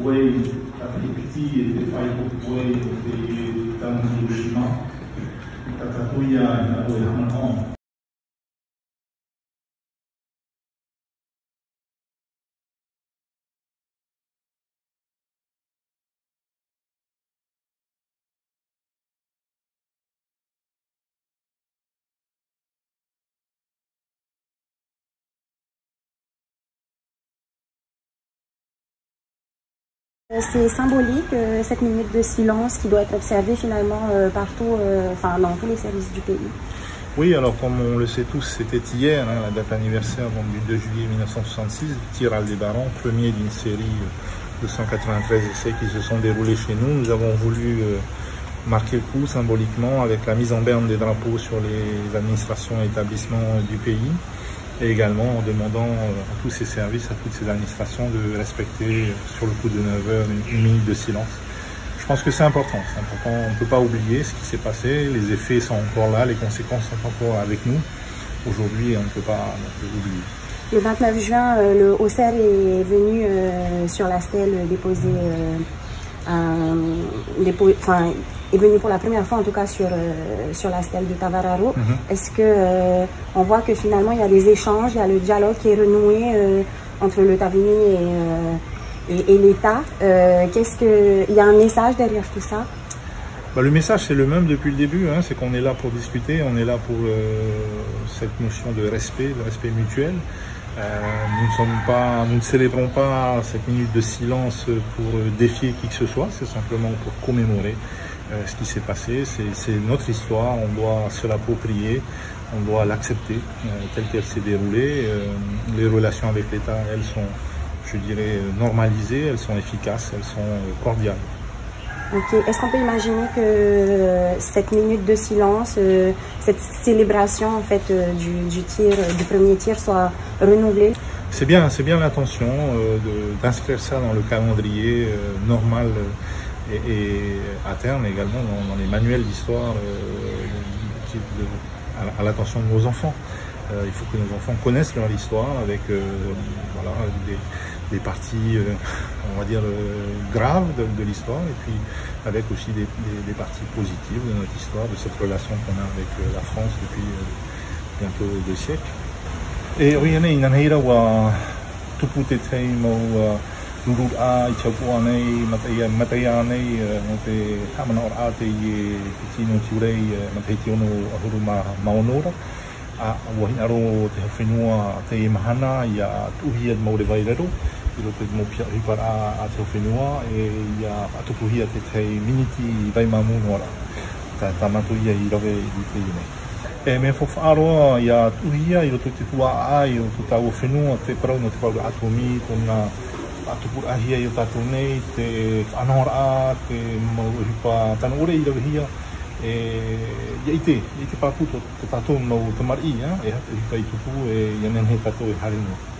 whai apiti e te whai whai e te tana Hiroshima. Ka tatuia e na oe hana on. C'est symbolique, cette minute de silence qui doit être observée finalement partout, enfin dans tous les services du pays. Oui, alors comme on le sait tous, c'était hier, hein, la date anniversaire donc, du 2 juillet 1966, tir Aldébaran, premier d'une série de 193 essais qui se sont déroulés chez nous. Nous avons voulu marquer le coup symboliquement avec la mise en berne des drapeaux sur les administrations et établissements du pays, et également en demandant à tous ces services, à toutes ces administrations de respecter sur le coup de 9 heures une minute de silence. Je pense que c'est important, on ne peut pas oublier ce qui s'est passé, les effets sont encore là, les conséquences sont encore avec nous. Aujourd'hui, on ne peut pas oublier. Le 29 juin, le Auxerre est venu sur la stèle déposer est venu pour la première fois en tout cas sur la stèle de Tavararo. Est-ce que on voit que finalement il y a des échanges, il y a le dialogue qui est renoué entre le Tavini et l'État. Il y a un message derrière tout ça? Le message c'est le même depuis le début, hein, c'est qu'on est là pour discuter, on est là pour cette notion de respect mutuel. Nous ne célébrons pas cette minute de silence pour défier qui que ce soit, c'est simplement pour commémorer ce qui s'est passé. C'est notre histoire, on doit se l'approprier, on doit l'accepter telle qu'elle s'est déroulée. Les relations avec l'État, elles sont, je dirais, normalisées, elles sont efficaces, elles sont cordiales. Ok. Est-ce qu'on peut imaginer que cette minute de silence, cette célébration en fait du premier tir soit renouvelée? C'est bien l'intention d'inscrire ça dans le calendrier normal et à terme également dans les manuels d'histoire à l'attention de nos enfants. Il faut que nos enfants connaissent leur histoire avec voilà, des parties, on va dire, graves de l'histoire et puis avec aussi des parties positives de notre histoire, de cette relation qu'on a avec la France depuis bientôt 2 siècles. Et oui, il y a une tupu te tei mau ruru a I taupu anei mataya anei no te hamana or a te I tino tiurei matei tiono ahuru maonora a wahin aro te hawhenua te mahana I a tuhia mau re vairero I ro te mo pia hipara a te hawhenua e I a atupuhia te tei miniti vai mamu ora ta tamatu ia I rove I te inei. E me whawhaaroa I a tuhia I roto te tua ai o te tau whenua te parau no te parau atomi tona atupur ahia I o tātou nei te anahora a te mau hipa tana ore I rawe hia e I te pāputo te tātou mau te mari e hata hipa I tupu e ianen he tātou e harinua.